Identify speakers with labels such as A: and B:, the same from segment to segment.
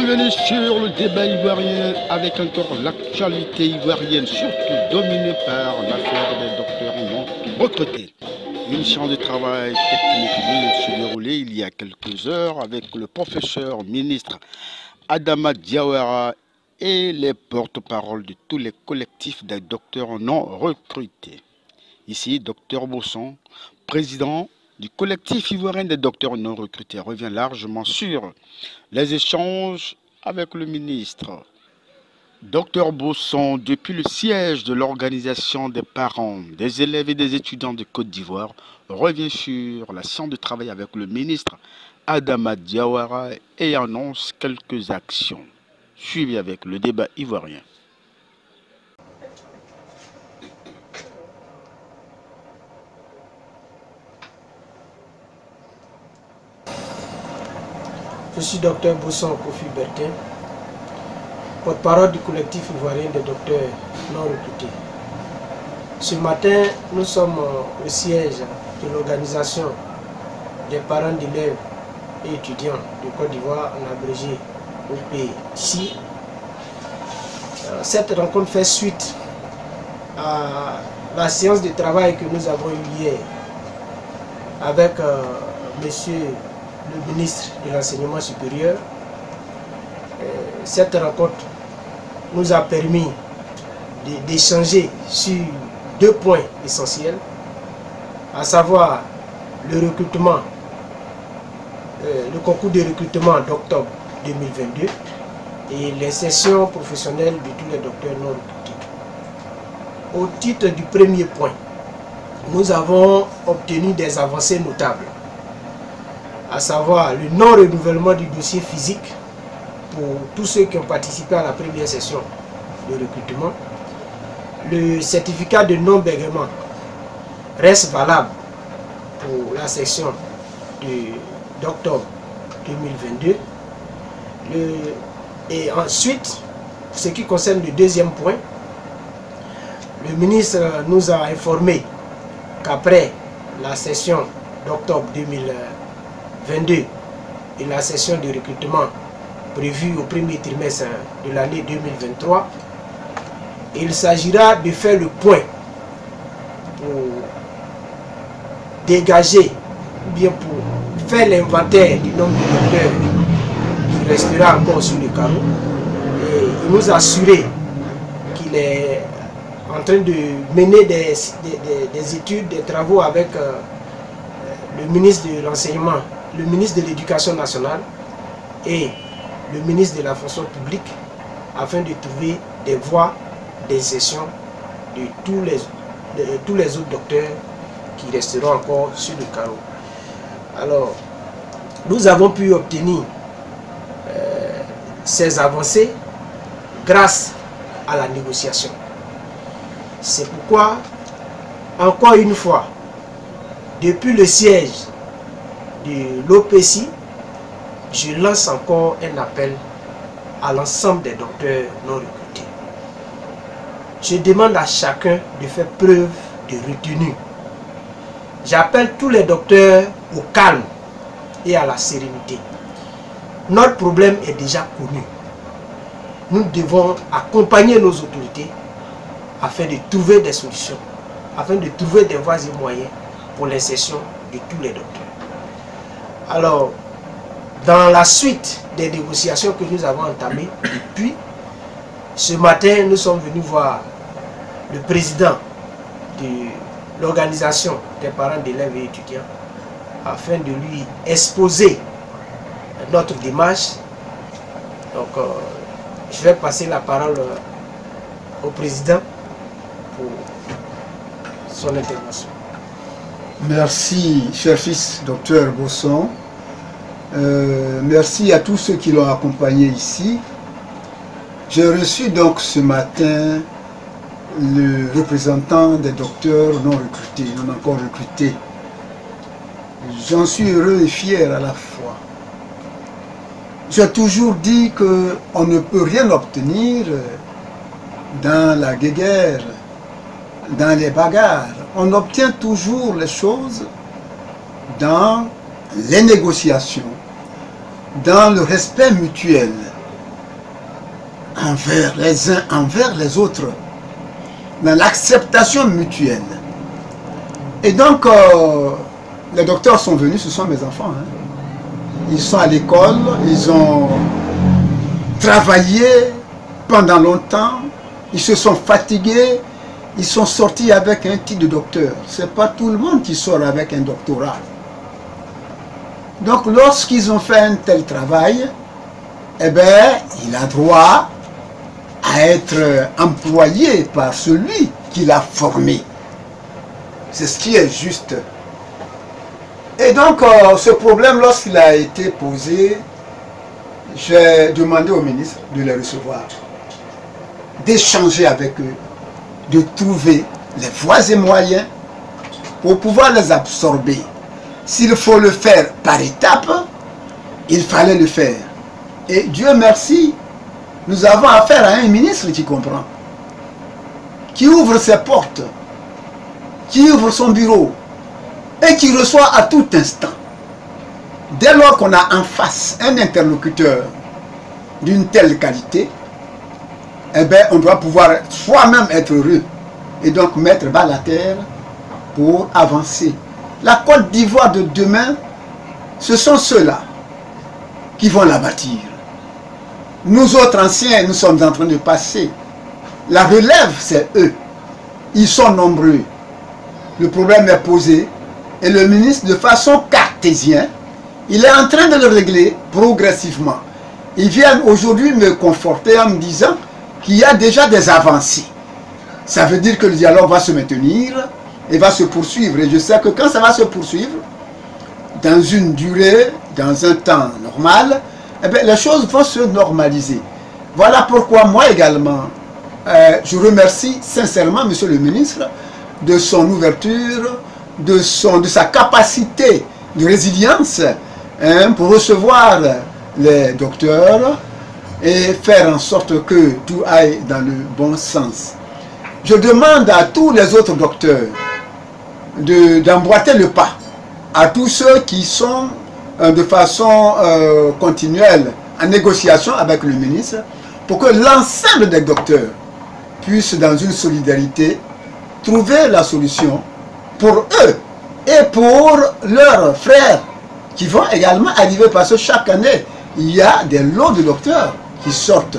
A: Bienvenue sur le débat ivoirien avec encore l'actualité ivoirienne, surtout dominée par l'affaire des docteurs non recrutés. Une séance de travail technique vient de se dérouler il y a quelques heures avec le professeur ministre Adama Diawara et les porte-paroles de tous les collectifs des docteurs non recrutés. Ici, Dr Bosson, président du collectif ivoirien des docteurs non recrutés, revient largement sur les échanges avec le ministre. Dr Bosson, depuis le siège de l'organisation des parents, des élèves et des étudiants de Côte d'Ivoire, revient sur la séance de travail avec le ministre Adama Diawara et annonce quelques actions. Suivi avec le débat ivoirien.
B: Je suis Dr Bosson Kofi Bertin, porte-parole du collectif ivoirien des docteurs non recrutés. Ce matin, nous sommes au siège de l'organisation des parents d'élèves et étudiants de Côte d'Ivoire, en abrégé OPC. Cette rencontre fait suite à la séance de travail que nous avons eue hier avec monsieur le ministre de l'Enseignement supérieur. Cette rencontre nous a permis d'échanger sur deux points essentiels, à savoir le recrutement, le concours de recrutement d'octobre 2022 et les sessions professionnelles de tous les docteurs non recrutés. Au titre du premier point, nous avons obtenu des avancées notables, à savoir le non-renouvellement du dossier physique pour tous ceux qui ont participé à la première session de recrutement. Le certificat de non-bégaiement reste valable pour la session d'octobre 2022. Et ensuite, pour ce qui concerne le deuxième point, le ministre nous a informé qu'après la session d'octobre 2022 et la session de recrutement prévue au premier trimestre de l'année 2023, il s'agira de faire le point pour dégager ou bien pour faire l'inventaire du nombre de docteurs qui restera encore sur le carreau. Et il nous a assuré qu'il est en train de mener des études, des travaux avec le ministre de l'Enseignement, le ministre de l'Éducation nationale et le ministre de la fonction publique afin de trouver des voies d'insertion de tous les autres docteurs qui resteront encore sur le carreau. Alors, nous avons pu obtenir ces avancées grâce à la négociation. C'est pourquoi, encore une fois, depuis le siège de l'OPC, je lance encore un appel à l'ensemble des docteurs non recrutés. Je demande à chacun de faire preuve de retenue. J'appelle tous les docteurs au calme et à la sérénité. Notre problème est déjà connu. Nous devons accompagner nos autorités afin de trouver des solutions, afin de trouver des voies et moyens pour l'insertion de tous les docteurs. Alors, dans la suite des négociations que nous avons entamées depuis, ce matin, nous sommes venus voir le président de l'organisation des parents d'élèves et étudiants afin de lui exposer notre démarche. Donc, je vais passer la parole au président pour son intervention.
C: Merci, cher fils, docteur Bosson. Merci à tous ceux qui l'ont accompagné ici. J'ai reçu donc ce matin le représentant des docteurs non recrutés, non encore recrutés. J'en suis heureux et fier à la fois. J'ai toujours dit qu'on ne peut rien obtenir dans la guéguerre, dans les bagarres. On obtient toujours les choses dans les négociations, dans le respect mutuel les uns envers les autres, dans l'acceptation mutuelle. Et donc, les docteurs sont venus, ce sont mes enfants. Hein. Ils sont à l'école, ils ont travaillé pendant longtemps, ils se sont fatigués, ils sont sortis avec un titre de docteur. Ce n'est pas tout le monde qui sort avec un doctorat. Donc, lorsqu'ils ont fait un tel travail, eh bien, il a droit à être employé par celui qui l'a formé. C'est ce qui est juste. Et donc, ce problème, lorsqu'il a été posé, j'ai demandé au ministre de les recevoir, d'échanger avec eux, de trouver les voies et moyens pour pouvoir les absorber. S'il faut le faire par étapes, il fallait le faire. Et Dieu merci, nous avons affaire à un ministre qui comprend, qui ouvre ses portes, qui ouvre son bureau et qui reçoit à tout instant. Dès lors qu'on a en face un interlocuteur d'une telle qualité, eh bien, on doit pouvoir soi-même être heureux et donc mettre bas la terre pour avancer. La Côte d'Ivoire de demain, ce sont ceux-là qui vont la bâtir. Nous autres anciens, nous sommes en train de passer. La relève, c'est eux. Ils sont nombreux. Le problème est posé et le ministre, de façon cartésienne, il est en train de le régler progressivement. Ils viennent aujourd'hui me conforter en me disant qu'il y a déjà des avancées. Ça veut dire que le dialogue va se maintenir et va se poursuivre. Et je sais que quand ça va se poursuivre, dans une durée, dans un temps normal, eh bien, les choses vont se normaliser. Voilà pourquoi moi également, je remercie sincèrement Monsieur le ministre de son ouverture, de sa capacité de résilience pour recevoir les docteurs et faire en sorte que tout aille dans le bon sens. Je demande à tous les autres docteurs d'emboîter le pas, à tous ceux qui sont de façon continuelle en négociation avec le ministre, pour que l'ensemble des docteurs puissent, dans une solidarité, trouver la solution pour eux et pour leurs frères qui vont également arriver, parce que chaque année, il y a des lots de docteurs qui sortent.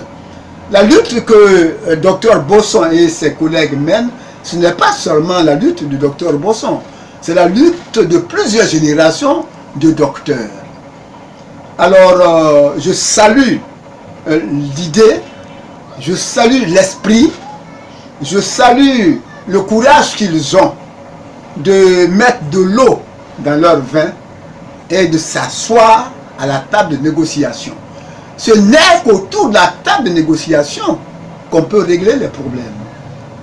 C: La lutte que Dr Bosson et ses collègues mènent, ce n'est pas seulement la lutte du Dr Bosson, c'est la lutte de plusieurs générations de docteurs. Alors, je salue l'idée, je salue l'esprit, je salue le courage qu'ils ont de mettre de l'eau dans leur vin et de s'asseoir à la table de négociation. Ce n'est qu'autour de la table de négociation qu'on peut régler les problèmes.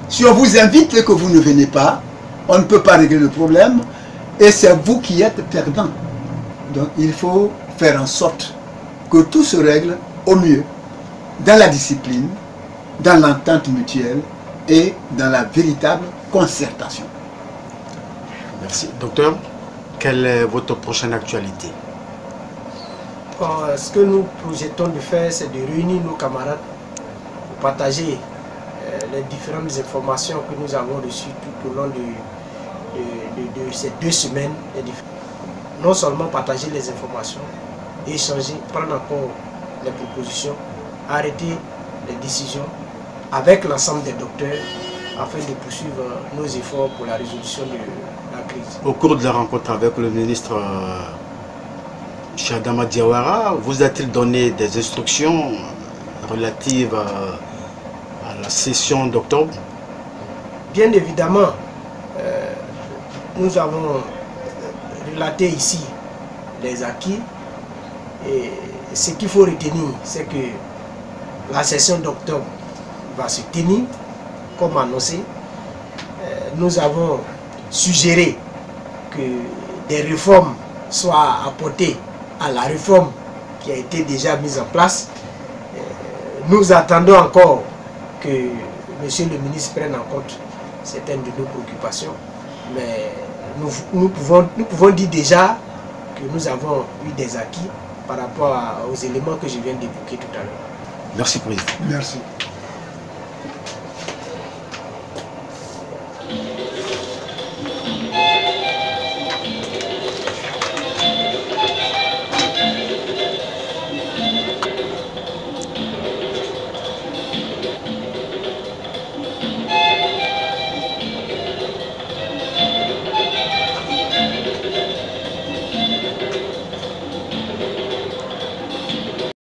C: Si on vous invite et que vous ne venez pas, on ne peut pas régler le problème et c'est vous qui êtes perdant. Donc il faut faire en sorte que tout se règle au mieux, dans la discipline, dans l'entente mutuelle et dans la véritable concertation.
A: Merci. Docteur, quelle est votre prochaine actualité?
B: Ce que nous projetons de faire, c'est de réunir nos camarades pour partager les différentes informations que nous avons reçues tout au long de ces 2 semaines. Non seulement partager les informations, échanger, prendre encore les propositions, arrêter les décisions avec l'ensemble des docteurs afin de poursuivre nos efforts pour la résolution de la crise. Au
A: cours de la rencontre avec le ministre Cheikh Adama Diawara, vous a-t-il donné des instructions relatives à la session d'octobre?
B: Bien évidemment, nous avons relaté ici les acquis et ce qu'il faut retenir, c'est que la session d'octobre va se tenir comme annoncé. Nous avons suggéré que des réformes soient apportées à la réforme qui a été déjà mise en place. Nous attendons encore que Monsieur le ministre prenne en compte certaines de nos préoccupations, mais nous pouvons dire déjà que nous avons eu des acquis par rapport aux éléments que je viens d'évoquer tout à l'heure.
D: Merci, Président.
C: Merci.